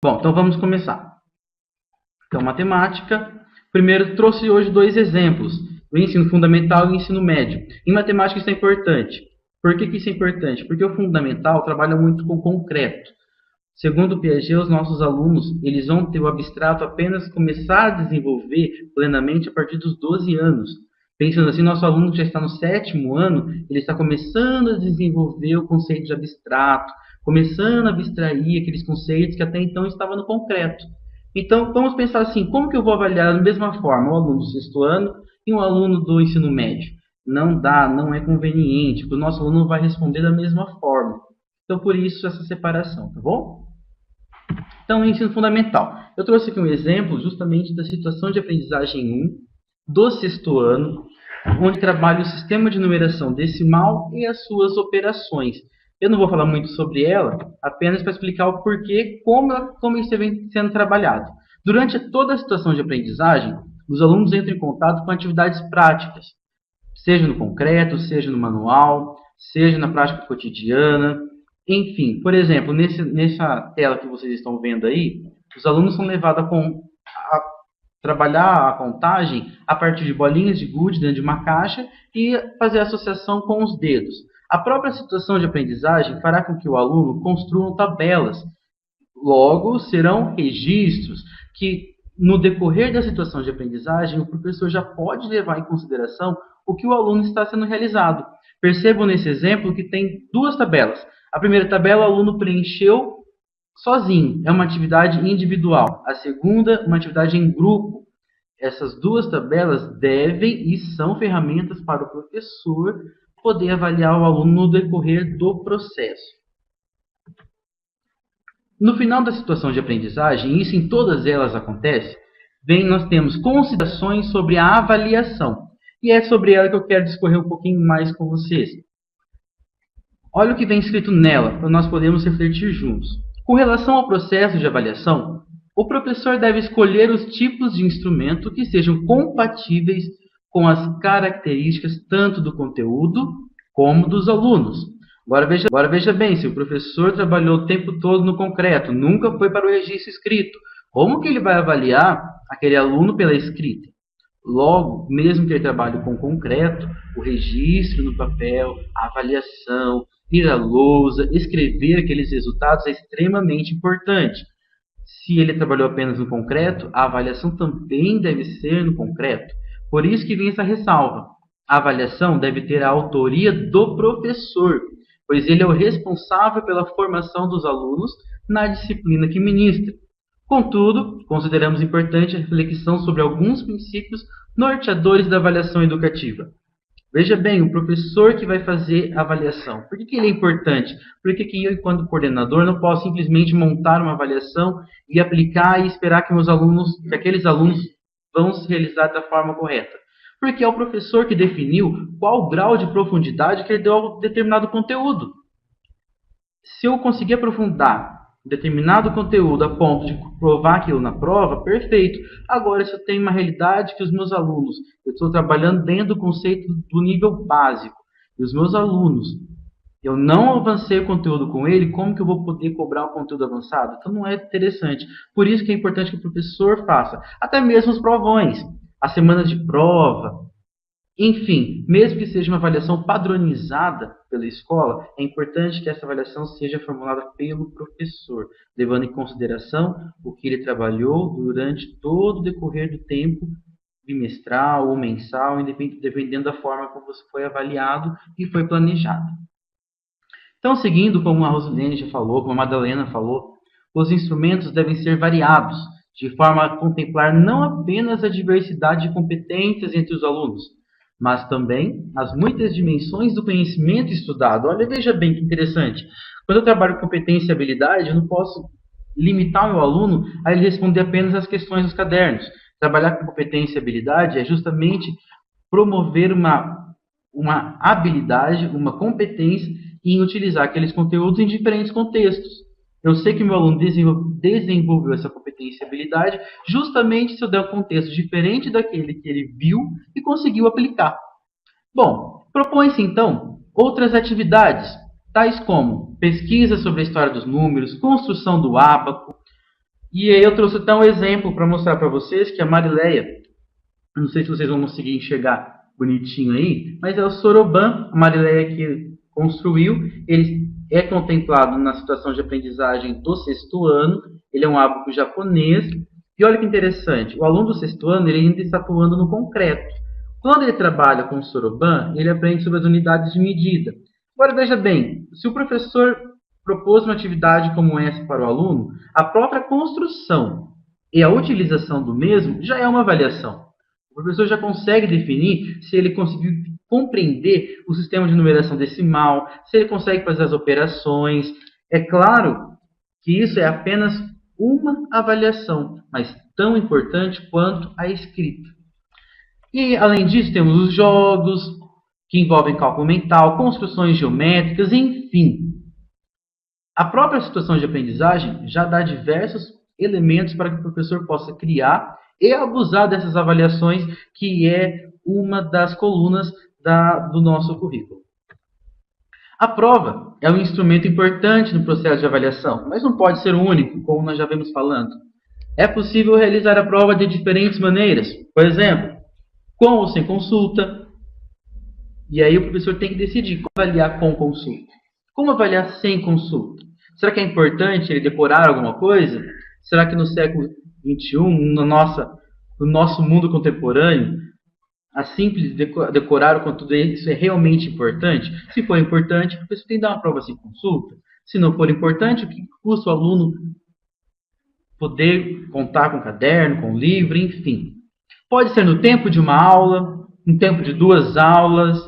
Bom, então vamos começar. Então, matemática. Primeiro, trouxe hoje dois exemplos, o ensino fundamental e o ensino médio. Em matemática isso é importante. Por que isso é importante? Porque o fundamental trabalha muito com concreto. Segundo o Piaget, os nossos alunos eles vão ter o abstrato apenas começar a desenvolver plenamente a partir dos 12 anos. Pensando assim, nosso aluno que já está no sétimo ano, ele está começando a desenvolver o conceito de abstrato, começando a abstrair aqueles conceitos que até então estavam no concreto. Então, vamos pensar assim, como que eu vou avaliar da mesma forma um aluno do sexto ano e um aluno do ensino médio? Não dá, não é conveniente, porque o nosso aluno vai responder da mesma forma. Então, por isso, essa separação, tá bom? Então, ensino fundamental. Eu trouxe aqui um exemplo justamente da situação de aprendizagem 1 do sexto ano, onde trabalha o sistema de numeração decimal e as suas operações. Eu não vou falar muito sobre ela, apenas para explicar o porquê, como isso vem sendo trabalhado. Durante toda a situação de aprendizagem, os alunos entram em contato com atividades práticas, seja no concreto, seja no manual, seja na prática cotidiana. Enfim, por exemplo, nessa tela que vocês estão vendo aí, os alunos são levados a trabalhar a contagem a partir de bolinhas de gude dentro de uma caixa e fazer associação com os dedos. A própria situação de aprendizagem fará com que o aluno construa tabelas. Logo, serão registros que, no decorrer da situação de aprendizagem, o professor já pode levar em consideração o que o aluno está sendo realizado. Percebam nesse exemplo que tem duas tabelas. A primeira tabela, o aluno preencheu sozinho, é uma atividade individual. A segunda, uma atividade em grupo. Essas duas tabelas devem e são ferramentas para o professor poder avaliar o aluno no decorrer do processo. No final da situação de aprendizagem, e isso em todas elas acontece, nós temos considerações sobre a avaliação. E é sobre ela que eu quero discorrer um pouquinho mais com vocês. Olha o que vem escrito nela, para nós podermos refletir juntos. Com relação ao processo de avaliação, o professor deve escolher os tipos de instrumento que sejam compatíveis com as características tanto do conteúdo como dos alunos. Agora veja bem, se o professor trabalhou o tempo todo no concreto, nunca foi para o registro escrito, como que ele vai avaliar aquele aluno pela escrita? Logo, mesmo que ele trabalhe com concreto, o registro no papel, a avaliação, ir à lousa, escrever aqueles resultados é extremamente importante. Se ele trabalhou apenas no concreto, a avaliação também deve ser no concreto. Por isso que vem essa ressalva. A avaliação deve ter a autoria do professor, pois ele é o responsável pela formação dos alunos na disciplina que ministra. Contudo, consideramos importante a reflexão sobre alguns princípios norteadores da avaliação educativa. Veja bem, o professor que vai fazer a avaliação. Por que ele é importante? Porque eu, enquanto coordenador, não posso simplesmente montar uma avaliação e aplicar e esperar que aqueles alunos vão se realizar da forma correta. Porque é o professor que definiu qual grau de profundidade que ele deu a determinado conteúdo. Se eu conseguir aprofundar determinado conteúdo a ponto de provar aquilo na prova, perfeito. Agora, se eu tenho uma realidade que os meus alunos, eu estou trabalhando dentro do conceito do nível básico, e os meus alunos, eu não avancei o conteúdo com ele, como que eu vou poder cobrar um conteúdo avançado? Então não é interessante. Por isso que é importante que o professor faça. Até mesmo os provões, as semanas de prova, enfim, mesmo que seja uma avaliação padronizada pela escola, é importante que essa avaliação seja formulada pelo professor, levando em consideração o que ele trabalhou durante todo o decorrer do tempo bimestral ou mensal, dependendo da forma como você foi avaliado e foi planejado. Então, seguindo como a Rosilene já falou, como a Madalena falou, os instrumentos devem ser variados, de forma a contemplar não apenas a diversidade de competências entre os alunos, mas também as muitas dimensões do conhecimento estudado. Olha, veja bem que interessante. Quando eu trabalho com competência e habilidade, eu não posso limitar o meu aluno a ele responder apenas as questões dos cadernos. Trabalhar com competência e habilidade é justamente promover uma habilidade, uma competência em utilizar aqueles conteúdos em diferentes contextos. Eu sei que o meu aluno desenvolveu essa competência e habilidade justamente se eu der um contexto diferente daquele que ele viu e conseguiu aplicar. Bom, propõe-se então outras atividades, tais como pesquisa sobre a história dos números, construção do ábaco, E aí eu trouxe até um exemplo para mostrar para vocês que a Marileia, não sei se vocês vão conseguir enxergar bonitinho aí, mas é o Soroban, a Marileia que construiu, ele é contemplado na situação de aprendizagem do sexto ano, ele é um ábaco japonês, e olha que interessante, o aluno do sexto ano ele ainda está atuando no concreto. Quando ele trabalha com o Soroban, ele aprende sobre as unidades de medida. Agora veja bem, se o professor propôs uma atividade como essa para o aluno, a própria construção e a utilização do mesmo já é uma avaliação. O professor já consegue definir se ele conseguiu compreender o sistema de numeração decimal, se ele consegue fazer as operações. É claro que isso é apenas uma avaliação, mas tão importante quanto a escrita. E, além disso, temos os jogos, que envolvem cálculo mental, construções geométricas, enfim. A própria situação de aprendizagem já dá diversos elementos para que o professor possa criar e abusar dessas avaliações, que é uma das colunas do nosso currículo. A prova é um instrumento importante no processo de avaliação, mas não pode ser o único, como nós já vemos falando. É possível realizar a prova de diferentes maneiras. Por exemplo, com ou sem consulta. E aí o professor tem que decidir como avaliar com consulta. Como avaliar sem consulta? Será que é importante ele decorar alguma coisa? Será que no século XXI, no nosso mundo contemporâneo, a simples decorar o conteúdo isso é realmente importante? Se for importante, o professor tem que dar uma prova sem consulta. Se não for importante, o que custa o aluno poder contar com caderno, com livro, enfim. Pode ser no tempo de uma aula, no tempo de 2 aulas,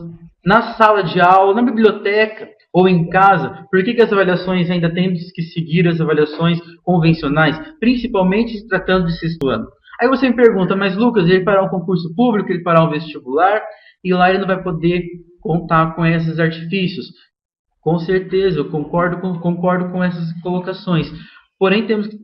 na sala de aula, na biblioteca ou em casa. Por que as avaliações ainda temos que seguir as avaliações convencionais, principalmente se tratando de sexto ano? Aí você me pergunta, mas Lucas, ele fará um concurso público, ele fará um vestibular, e lá ele não vai poder contar com esses artifícios. Com certeza, eu concordo com essas colocações. Porém, temos que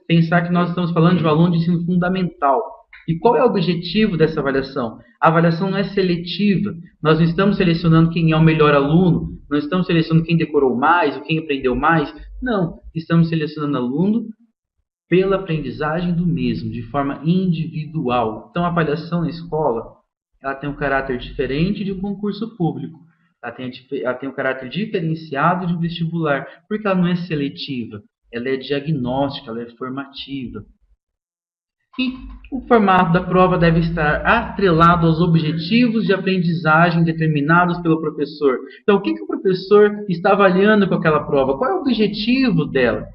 pensar que nós estamos falando de um aluno de ensino fundamental. E qual é o objetivo dessa avaliação? A avaliação não é seletiva. Nós não estamos selecionando quem é o melhor aluno, não estamos selecionando quem decorou mais ou quem aprendeu mais. Não, estamos selecionando aluno pela aprendizagem do mesmo, de forma individual. Então, a avaliação na escola ela tem um caráter diferente de um concurso público. Ela tem um caráter diferenciado de um vestibular, porque ela não é seletiva, ela é diagnóstica, ela é formativa. E o formato da prova deve estar atrelado aos objetivos de aprendizagem determinados pelo professor. Então, o que o professor está avaliando com aquela prova? Qual é o objetivo dela?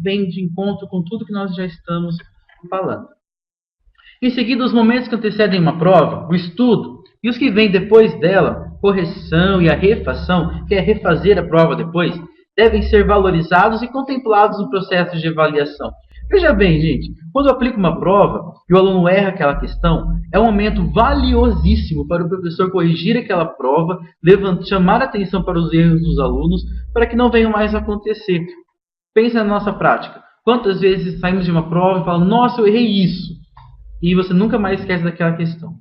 Vem de encontro com tudo que nós já estamos falando. Em seguida, os momentos que antecedem uma prova, o estudo, e os que vêm depois dela, correção e a refação, que é refazer a prova depois, devem ser valorizados e contemplados no processo de avaliação. Veja bem, gente, quando eu aplico uma prova e o aluno erra aquela questão, é um momento valiosíssimo para o professor corrigir aquela prova, chamar atenção para os erros dos alunos, para que não venham mais a acontecer. Pensa na nossa prática. Quantas vezes saímos de uma prova e falamos, nossa, eu errei isso. E você nunca mais esquece daquela questão.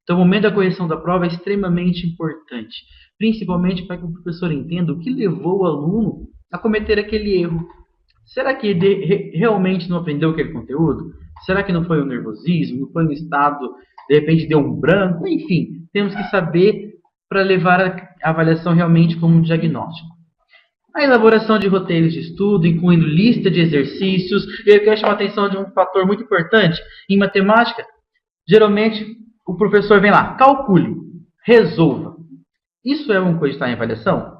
Então, o momento da correção da prova é extremamente importante, principalmente para que o professor entenda o que levou o aluno a cometer aquele erro. Será que ele realmente não aprendeu aquele conteúdo? Será que não foi um nervosismo? Não foi um estado, de repente deu um branco? Enfim, temos que saber para levar a avaliação realmente como um diagnóstico. A elaboração de roteiros de estudo, incluindo lista de exercícios. E eu quero chamar a atenção de um fator muito importante. Em matemática, geralmente o professor vem lá, calcule, resolva. Isso é uma coisa que está em avaliação?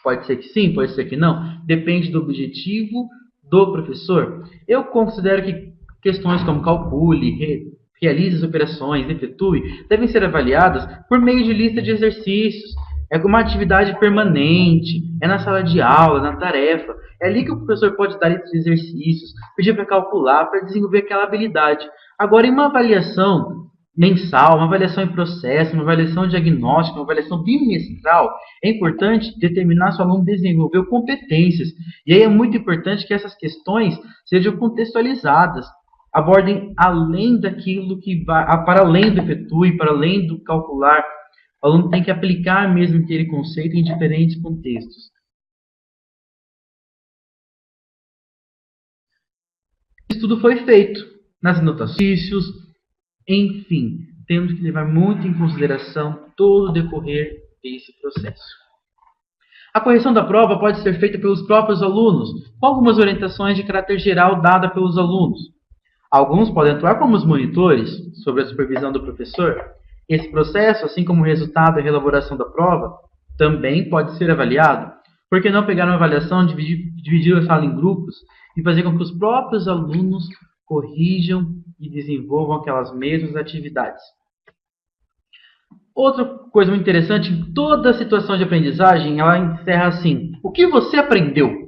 Pode ser que sim, pode ser que não. Depende do objetivo do professor. Eu considero que questões como calcule, realize as operações, efetue, devem ser avaliadas por meio de lista de exercícios. É uma atividade permanente, é na sala de aula, na tarefa. É ali que o professor pode dar esses exercícios, pedir para calcular, para desenvolver aquela habilidade. Agora, em uma avaliação mensal, uma avaliação em processo, uma avaliação diagnóstica, uma avaliação bimestral, é importante determinar se o aluno desenvolveu competências. E aí é muito importante que essas questões sejam contextualizadas, abordem além daquilo que vai, para além do efetue, para além do calcular. O aluno tem que aplicar mesmo aquele conceito em diferentes contextos. Isso tudo foi feito nas anotações, enfim, temos que levar muito em consideração todo o decorrer desse processo. A correção da prova pode ser feita pelos próprios alunos, com algumas orientações de caráter geral dadas pelos alunos. Alguns podem atuar como os monitores, sob a supervisão do professor. Esse processo, assim como o resultado e a elaboração da prova, também pode ser avaliado. Por que não pegar uma avaliação, dividir a sala em grupos e fazer com que os próprios alunos corrijam e desenvolvam aquelas mesmas atividades? Outra coisa muito interessante, toda a situação de aprendizagem, ela encerra assim: o que você aprendeu?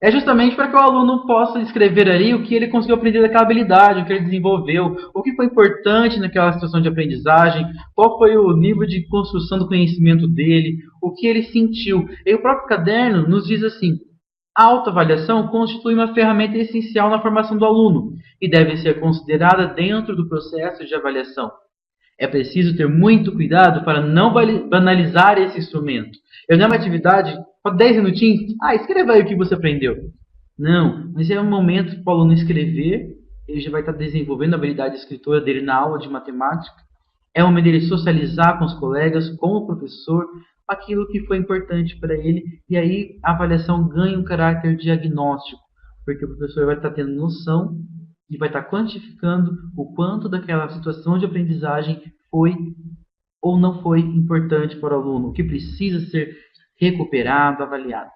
É justamente para que o aluno possa escrever ali o que ele conseguiu aprender daquela habilidade, o que ele desenvolveu, o que foi importante naquela situação de aprendizagem, qual foi o nível de construção do conhecimento dele, o que ele sentiu. E o próprio caderno nos diz assim: a autoavaliação constitui uma ferramenta essencial na formação do aluno e deve ser considerada dentro do processo de avaliação. É preciso ter muito cuidado para não banalizar esse instrumento. Eu dei uma atividade, só 10 minutinhos, escreva aí o que você aprendeu. Não, mas é um momento para o aluno escrever, ele já vai estar desenvolvendo a habilidade de escritora dele na aula de matemática. É o momento dele socializar com os colegas, com o professor, aquilo que foi importante para ele, e aí a avaliação ganha um caráter diagnóstico, porque o professor vai estar tendo noção e vai estar quantificando o quanto daquela situação de aprendizagem foi ou não foi importante para o aluno, o que precisa ser recuperado, avaliado.